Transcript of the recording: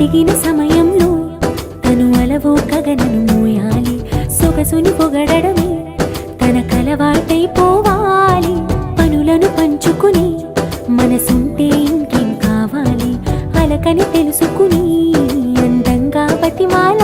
అడిగిన సమయంలో తను అలవో గగనను మోయాలి. సొగసుని పొగడమే తన కలవాటైపోవాలి. పనులను పంచుకుని మనసుంటే ఇంకేం కావాలి. అలకని తెలుసుకుని అందంగా బతిమాలి.